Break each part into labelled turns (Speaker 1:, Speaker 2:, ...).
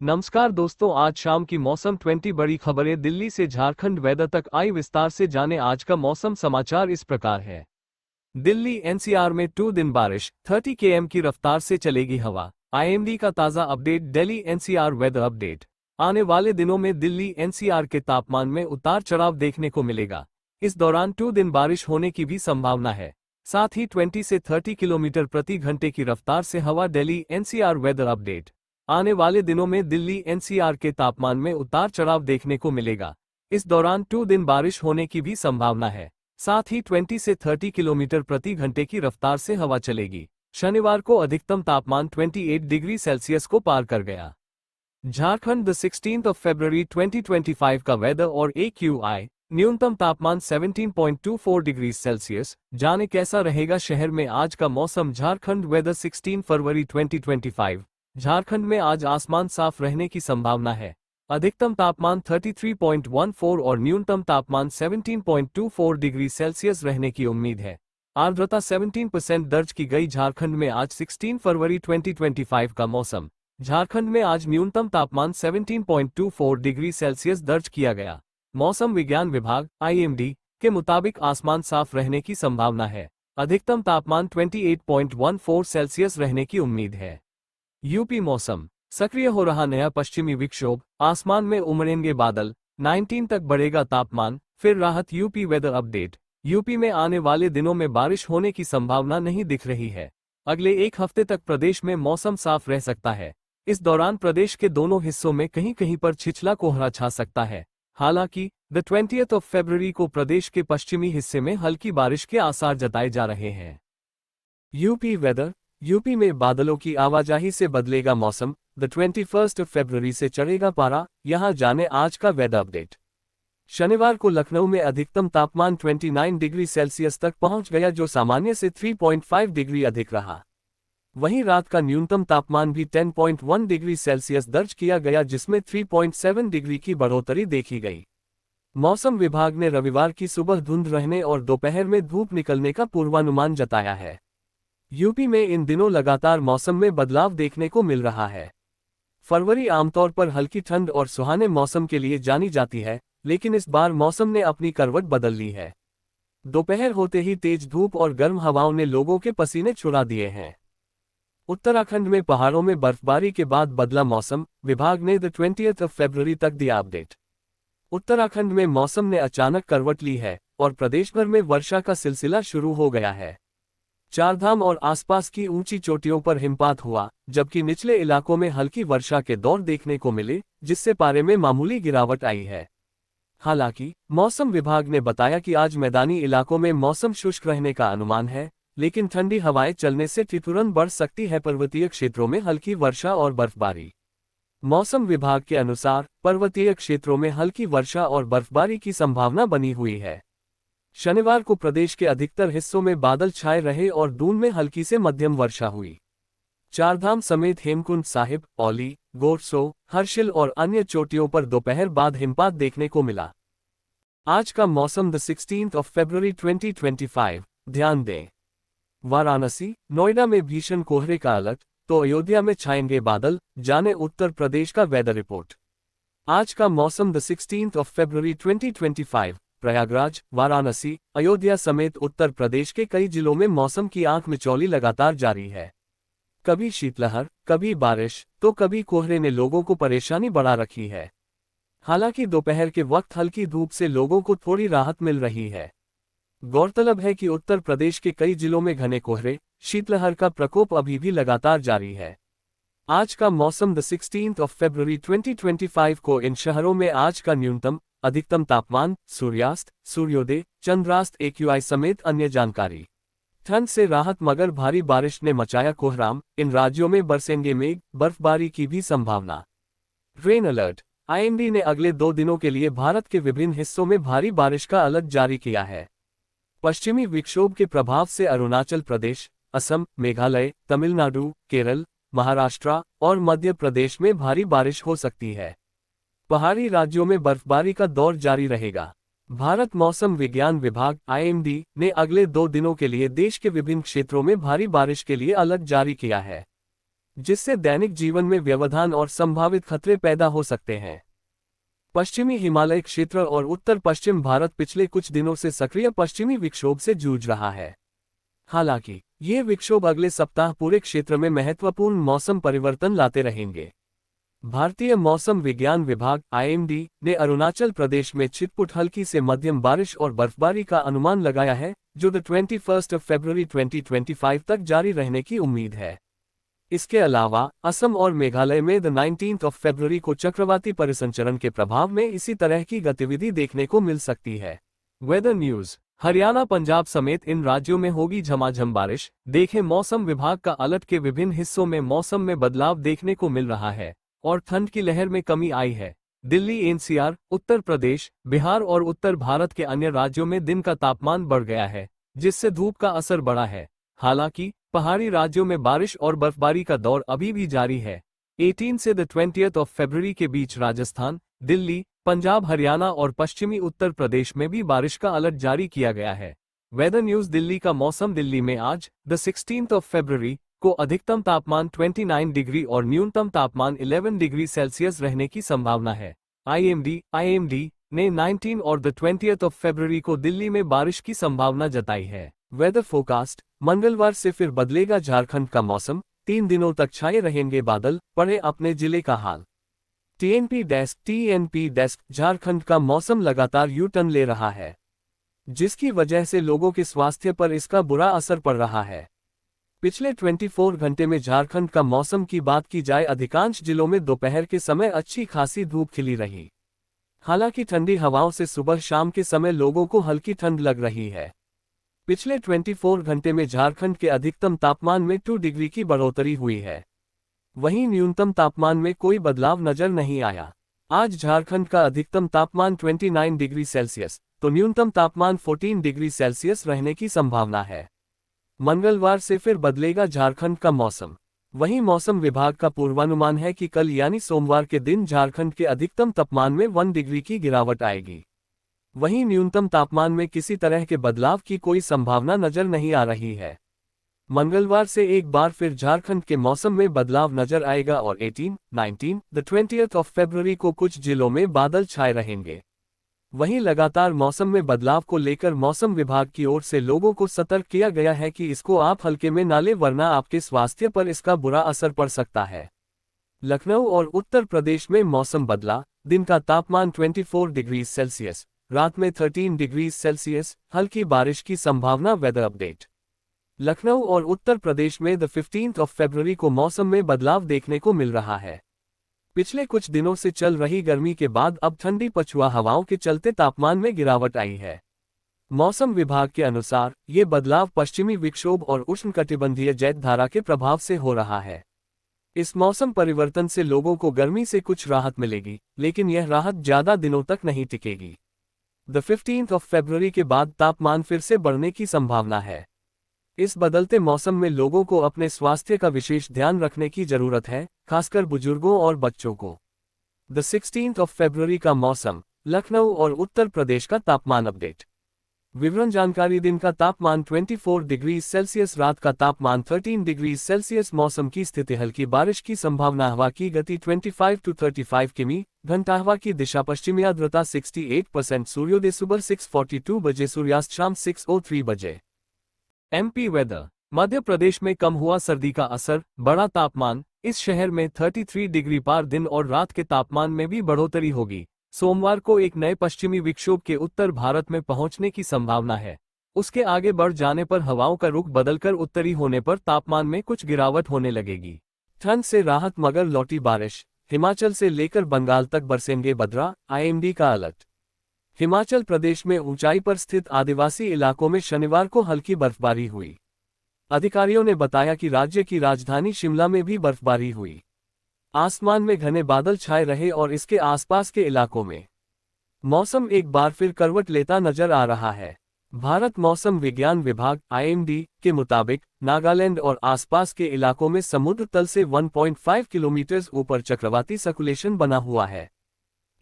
Speaker 1: नमस्कार दोस्तों, आज शाम की मौसम 20 बड़ी खबरें दिल्ली से झारखंड वेदर तक आई। विस्तार से जाने आज का मौसम समाचार इस प्रकार है। दिल्ली एनसीआर में 2 दिन बारिश, 30 km की रफ्तार से चलेगी हवा। आईएमडी का ताज़ा update. Delhi NCR weather update. आने वाले दिनों में दिल्ली एनसीआर के तापमान में उतार चढ़ाव देखने को मिलेगा। इस दौरान 2 दिन बारिश होने की भी संभावना है। साथ ही 20 से 30 किलोमीटर प्रति घंटे की रफ्तार से हवा। Delhi NCR weather update. आने वाले दिनों में दिल्ली एनसीआर के तापमान में उतार चढ़ाव देखने को मिलेगा। इस दौरान 2 दिन बारिश होने की भी संभावना है। साथ ही 20 से 30 किलोमीटर प्रति घंटे की रफ्तार से हवा चलेगी। शनिवार को अधिकतम तापमान 28 डिग्री सेल्सियस को पार कर गया। झारखंड 16 फरवरी 2025 का वेदर और AQI। न्यूनतम तापमान 17.24 डिग्री सेल्सियस। जाने कैसा रहेगा शहर में आज का मौसम। झारखंड वेदर 16 फरवरी 2025। झारखंड में आज आसमान साफ रहने की संभावना है। अधिकतम तापमान 33.14 और न्यूनतम तापमान 17.24 डिग्री सेल्सियस रहने की उम्मीद है। आर्द्रता 17% दर्ज की गई। झारखंड में आज 16 फरवरी 2025 का मौसम। झारखंड में आज न्यूनतम तापमान 17.24 डिग्री सेल्सियस दर्ज किया गया। मौसम विज्ञान विभाग IMD के मुताबिक आसमान साफ रहने की संभावना है। अधिकतम तापमान 28.14 सेल्सियस रहने की उम्मीद है। यूपी मौसम। सक्रिय हो रहा नया पश्चिमी विक्षोभ। आसमान में उमड़ेंगे बादल। 19 तक बढ़ेगा तापमान, फिर राहत। UP weather update. यूपी में आने वाले दिनों में बारिश होने की संभावना नहीं दिख रही है। अगले एक हफ्ते तक प्रदेश में मौसम साफ रह सकता है। इस दौरान प्रदेश के दोनों हिस्सों में कहीं कहीं पर छिछला कोहरा छा सकता है। हालांकि 20 फरवरी को प्रदेश के पश्चिमी हिस्से में हल्की बारिश के आसार जताए जा रहे हैं। UP weather. यूपी में बादलों की आवाजाही से बदलेगा मौसम। 21 फरवरी से चढ़ेगा पारा। यहां जाने आज का वेदर अपडेट। शनिवार को लखनऊ में अधिकतम तापमान 29 डिग्री सेल्सियस तक पहुंच गया, जो सामान्य से 3.5 डिग्री अधिक रहा। वहीं रात का न्यूनतम तापमान भी 10.1 डिग्री सेल्सियस दर्ज किया गया, जिसमें 3.7 डिग्री की बढ़ोतरी देखी गई। मौसम विभाग ने रविवार की सुबह धुंध रहने और दोपहर में धूप निकलने का पूर्वानुमान जताया है। यूपी में इन दिनों लगातार मौसम में बदलाव देखने को मिल रहा है। फरवरी आमतौर पर हल्की ठंड और सुहाने मौसम के लिए जानी जाती है, लेकिन इस बार मौसम ने अपनी करवट बदल ली है। दोपहर होते ही तेज धूप और गर्म हवाओं ने लोगों के पसीने छुड़ा दिए हैं। उत्तराखंड में पहाड़ों में बर्फबारी के बाद बदला मौसम। विभाग ने 20 फरवरी तक दिया अपडेट। उत्तराखंड में मौसम ने अचानक करवट ली है और प्रदेश भर में वर्षा का सिलसिला शुरू हो गया है। चारधाम और आसपास की ऊंची चोटियों पर हिमपात हुआ, जबकि निचले इलाकों में हल्की वर्षा के दौर देखने को मिले, जिससे पारे में मामूली गिरावट आई है। हालांकि मौसम विभाग ने बताया कि आज मैदानी इलाकों में मौसम शुष्क रहने का अनुमान है, लेकिन ठंडी हवाएं चलने से ठिठुरन बढ़ सकती है। पर्वतीय क्षेत्रों में हल्की वर्षा और बर्फबारी। मौसम विभाग के अनुसार पर्वतीय क्षेत्रों में हल्की वर्षा और बर्फबारी की संभावना बनी हुई है। शनिवार को प्रदेश के अधिकतर हिस्सों में बादल छाए रहे और दून में हल्की से मध्यम वर्षा हुई। चारधाम समेत हेमकुंड साहिब, औली, गोरसो, हर्षिल और अन्य चोटियों पर दोपहर बाद हिमपात देखने को मिला। आज का मौसम 16 फरवरी 2025। ध्यान दें, वाराणसी, नोएडा में भीषण कोहरे का अलर्ट, तो अयोध्या में छाएंगे बादल। जाने उत्तर प्रदेश का वेदर रिपोर्ट। आज का मौसम 16 फरवरी 2025। प्रयागराज, वाराणसी, अयोध्या समेत उत्तर प्रदेश के कई जिलों में मौसम की आंख मिचौली लगातार जारी है। कभी शीतलहर, कभी बारिश, तो कभी कोहरे ने लोगों को परेशानी बढ़ा रखी है। हालांकि दोपहर के वक्त हल्की धूप से लोगों को थोड़ी राहत मिल रही है। गौरतलब है कि उत्तर प्रदेश के कई जिलों में घने कोहरे, शीतलहर का प्रकोप अभी भी लगातार जारी है। आज का मौसम 16 फरवरी 2025 को इन शहरों में आज का न्यूनतम, अधिकतम तापमान, सूर्यास्त, सूर्योदय, चंद्रास्त, AQI समेत अन्य जानकारी। ठंड से राहत मगर भारी बारिश ने मचाया कोहराम। इन राज्यों में बरसेंगे मेघ, बर्फबारी की भी संभावना। Rain alert. IMD ने अगले 2 दिनों के लिए भारत के विभिन्न हिस्सों में भारी बारिश का अलर्ट जारी किया है। पश्चिमी विक्षोभ के प्रभाव से अरुणाचल प्रदेश, असम, मेघालय, तमिलनाडु, केरल, महाराष्ट्र और मध्य प्रदेश में भारी बारिश हो सकती है। पहाड़ी राज्यों में बर्फबारी का दौर जारी रहेगा। भारत मौसम विज्ञान विभाग IMD ने अगले 2 दिनों के लिए देश के विभिन्न क्षेत्रों में भारी बारिश के लिए अलर्ट जारी किया है। जिससे दैनिक जीवन में व्यवधान और संभावित खतरे पैदा हो सकते हैं। पश्चिमी हिमालय क्षेत्र और उत्तर पश्चिम भारत पिछले कुछ दिनों से सक्रिय पश्चिमी विक्षोभ से जूझ रहा है। हालांकि ये विक्षोभ अगले सप्ताह पूरे क्षेत्र में महत्वपूर्ण मौसम परिवर्तन लाते रहेंगे। भारतीय मौसम विज्ञान विभाग (IMD) ने अरुणाचल प्रदेश में छिटपुट हल्की से मध्यम बारिश और बर्फबारी का अनुमान लगाया है, जो 21 फरवरी 2025 तक जारी रहने की उम्मीद है। इसके अलावा असम और मेघालय में 19 फरवरी को चक्रवाती परिसंचरण के प्रभाव में इसी तरह की गतिविधि देखने को मिल सकती है। Weather news. हरियाणा, पंजाब समेत इन राज्यों में होगी झमाझम बारिश। देखें मौसम विभाग का अलर्ट के विभिन्न हिस्सों में मौसम में बदलाव देखने को मिल रहा है और ठंड की लहर में कमी आई है। दिल्ली, NCR, उत्तर प्रदेश, बिहार और उत्तर भारत के अन्य राज्यों में दिन का तापमान बढ़ गया है, जिससे धूप का असर बढ़ा है। हालांकि पहाड़ी राज्यों में बारिश और बर्फबारी का दौर अभी भी जारी है। 18 से 20 फरवरी के बीच राजस्थान, दिल्ली, पंजाब, हरियाणा और पश्चिमी उत्तर प्रदेश में भी बारिश का अलर्ट जारी किया गया है। वेदर न्यूज दिल्ली का मौसम। दिल्ली में आज 16 फरवरी को अधिकतम तापमान 29 डिग्री और न्यूनतम तापमान 11 डिग्री सेल्सियस रहने की संभावना है। IMD ने 19 और 20 फरवरी को दिल्ली में बारिश की संभावना जताई है। Weather forecast. मंगलवार से फिर बदलेगा झारखंड का मौसम। 3 दिनों तक छाए रहेंगे बादल, पढ़े अपने जिले का हाल। TNP desk. झारखंड का मौसम लगातार यू टर्न ले रहा है, जिसकी वजह से लोगों के स्वास्थ्य पर इसका बुरा असर पड़ रहा है। पिछले 24 घंटे में झारखंड का मौसम की बात की जाए, अधिकांश जिलों में दोपहर के समय अच्छी खासी धूप खिली रही। हालांकि ठंडी हवाओं से सुबह शाम के समय लोगों को हल्की ठंड लग रही है। पिछले 24 घंटे में झारखंड के अधिकतम तापमान में 2 डिग्री की बढ़ोतरी हुई है। वहीं न्यूनतम तापमान में कोई बदलाव नजर नहीं आया। आज झारखंड का अधिकतम तापमान 29 डिग्री सेल्सियस तो न्यूनतम तापमान 14 डिग्री सेल्सियस रहने की संभावना है। मंगलवार से फिर बदलेगा झारखंड का मौसम। वहीं मौसम विभाग का पूर्वानुमान है कि कल यानी सोमवार के दिन झारखंड के अधिकतम तापमान में 1 डिग्री की गिरावट आएगी। वहीं न्यूनतम तापमान में किसी तरह के बदलाव की कोई संभावना नजर नहीं आ रही है। मंगलवार से एक बार फिर झारखंड के मौसम में बदलाव नजर आएगा और 18, 19, 20 फरवरी को कुछ जिलों में बादल छाए रहेंगे। वहीं लगातार मौसम में बदलाव को लेकर मौसम विभाग की ओर से लोगों को सतर्क किया गया है कि इसको आप हल्के में ना लें, वरना आपके स्वास्थ्य पर इसका बुरा असर पड़ सकता है। लखनऊ और उत्तर प्रदेश में मौसम बदला। दिन का तापमान 24 डिग्री सेल्सियस, रात में 13 डिग्री सेल्सियस, हल्की बारिश की संभावना। Weather update. लखनऊ और उत्तर प्रदेश में 15 फरवरी को मौसम में बदलाव देखने को मिल रहा है। पिछले कुछ दिनों से चल रही गर्मी के बाद अब ठंडी पछुआ हवाओं के चलते तापमान में गिरावट आई है। मौसम विभाग के अनुसार ये बदलाव पश्चिमी विक्षोभ और उष्णकटिबंधीय जैतधारा के प्रभाव से हो रहा है। इस मौसम परिवर्तन से लोगों को गर्मी से कुछ राहत मिलेगी, लेकिन यह राहत ज्यादा दिनों तक नहीं टिकेगी। 15 फरवरी के बाद तापमान फिर से बढ़ने की संभावना है। इस बदलते मौसम में लोगों को अपने स्वास्थ्य का विशेष ध्यान रखने की जरूरत है, खासकर बुजुर्गों और बच्चों को। 16 फरवरी का मौसम। लखनऊ और उत्तर प्रदेश का तापमान अपडेट। विवरण जानकारी। दिन का तापमान 24 डिग्री सेल्सियस, रात का तापमान 13 डिग्री सेल्सियस। मौसम की स्थिति। हल्की बारिश की संभावना। हवा की गति 25 से 35 किमी घंटा। हवा की दिशा पश्चिमी। आर्द्रता 68%। सूर्योदय सुबह 6:42 बजे, सूर्यास्त शाम 6:03 बजे। MP weather. मध्य प्रदेश में कम हुआ सर्दी का असर, बढ़ा तापमान। इस शहर में 33 डिग्री पार। दिन और रात के तापमान में भी बढ़ोतरी होगी। सोमवार को एक नए पश्चिमी विक्षोभ के उत्तर भारत में पहुंचने की संभावना है। उसके आगे बढ़ जाने पर हवाओं का रुख बदलकर उत्तरी होने पर तापमान में कुछ गिरावट होने लगेगी। ठंड से राहत मगर लौटी बारिश। हिमाचल से लेकर बंगाल तक बरसेंगे बदरा। IMD का अलर्ट। हिमाचल प्रदेश में ऊंचाई पर स्थित आदिवासी इलाकों में शनिवार को हल्की बर्फबारी हुई। अधिकारियों ने बताया कि राज्य की राजधानी शिमला में भी बर्फबारी हुई। आसमान में घने बादल छाए रहे और इसके आसपास के इलाकों में मौसम एक बार फिर करवट लेता नजर आ रहा है। भारत मौसम विज्ञान विभाग IMD के मुताबिक नागालैंड और आसपास के इलाकों में समुद्र तल से 1.5 किलोमीटर ऊपर चक्रवाती सर्कुलेशन बना हुआ है।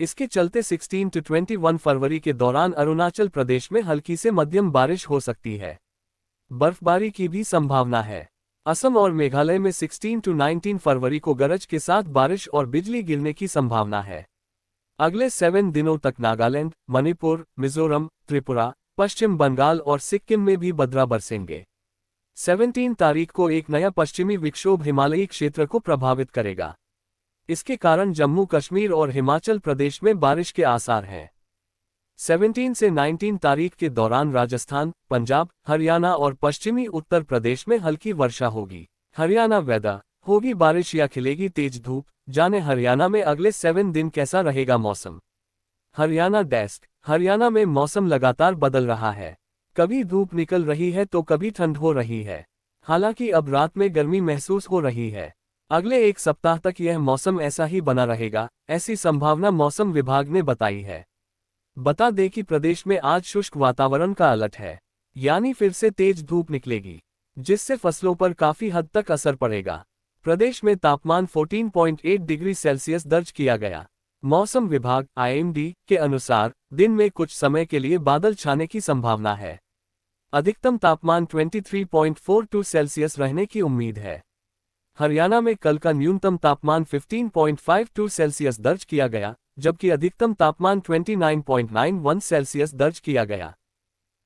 Speaker 1: इसके चलते 16 से 21 फरवरी के दौरान अरुणाचल प्रदेश में हल्की से मध्यम बारिश हो सकती है। बर्फबारी की भी संभावना है। असम और मेघालय में 16 to 19 फरवरी को गरज के साथ बारिश और बिजली गिरने की संभावना है। अगले 7 दिनों तक नागालैंड, मणिपुर, मिजोरम, त्रिपुरा, पश्चिम बंगाल और सिक्किम में भी बदरा बरसेंगे। 17 तारीख को एक नया पश्चिमी विक्षोभ हिमालयी क्षेत्र को प्रभावित करेगा। इसके कारण जम्मू कश्मीर और हिमाचल प्रदेश में बारिश के आसार हैं। 17 से 19 तारीख के दौरान राजस्थान, पंजाब, हरियाणा और पश्चिमी उत्तर प्रदेश में हल्की वर्षा होगी। हरियाणा वेदर, होगी बारिश या खिलेगी तेज धूप, जाने हरियाणा में अगले 7 दिन कैसा रहेगा मौसम। हरियाणा डेस्क, हरियाणा में मौसम लगातार बदल रहा है। कभी धूप निकल रही है तो कभी ठंड हो रही है। हालांकि अब रात में गर्मी महसूस हो रही है। अगले एक सप्ताह तक यह मौसम ऐसा ही बना रहेगा, ऐसी संभावना मौसम विभाग ने बताई है। बता दें कि प्रदेश में आज शुष्क वातावरण का अलर्ट है, यानी फिर से तेज धूप निकलेगी, जिससे फसलों पर काफी हद तक असर पड़ेगा। प्रदेश में तापमान 14.8 डिग्री सेल्सियस दर्ज किया गया। मौसम विभाग (IMD) के अनुसार दिन में कुछ समय के लिए बादल छाने की संभावना है। अधिकतम तापमान 23.42 सेल्सियस रहने की उम्मीद है। हरियाणा में कल का न्यूनतम तापमान 15.52 सेल्सियस दर्ज किया गया, जबकि अधिकतम तापमान 29.91 सेल्सियस दर्ज किया गया।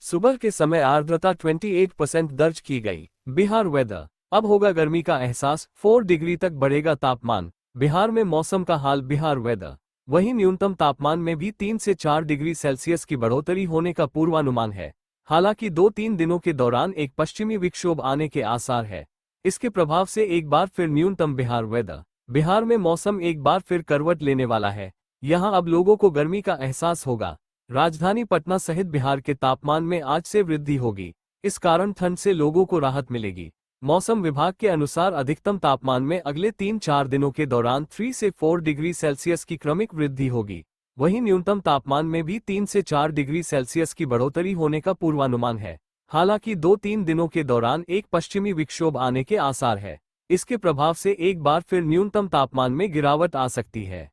Speaker 1: सुबह के समय आर्द्रता 28% दर्ज की गई। बिहार वेदर, अब होगा गर्मी का एहसास, 4 डिग्री तक बढ़ेगा तापमान। बिहार में मौसम का हाल। बिहार वेदर, वहीं न्यूनतम तापमान में भी 3 से 4 डिग्री सेल्सियस की बढ़ोतरी होने का पूर्वानुमान है। हालांकि 2-3 दिनों के दौरान एक पश्चिमी विक्षोभ आने के आसार है। इसके प्रभाव से एक बार फिर न्यूनतम बिहार वेदर, बिहार में मौसम एक बार फिर करवट लेने वाला है। यहां अब लोगों को गर्मी का एहसास होगा। राजधानी पटना सहित बिहार के तापमान में आज से वृद्धि होगी। इस कारण ठंड से लोगों को राहत मिलेगी। मौसम विभाग के अनुसार अधिकतम तापमान में अगले 3-4 दिनों के दौरान 3 से 4 डिग्री सेल्सियस की क्रमिक वृद्धि होगी। वहीं न्यूनतम तापमान में भी 3 से 4 डिग्री सेल्सियस की बढ़ोतरी होने का पूर्वानुमान है। हालांकि 2-3 दिनों के दौरान एक पश्चिमी विक्षोभ आने के आसार है। इसके प्रभाव से एक बार फिर न्यूनतम तापमान में गिरावट आ सकती है।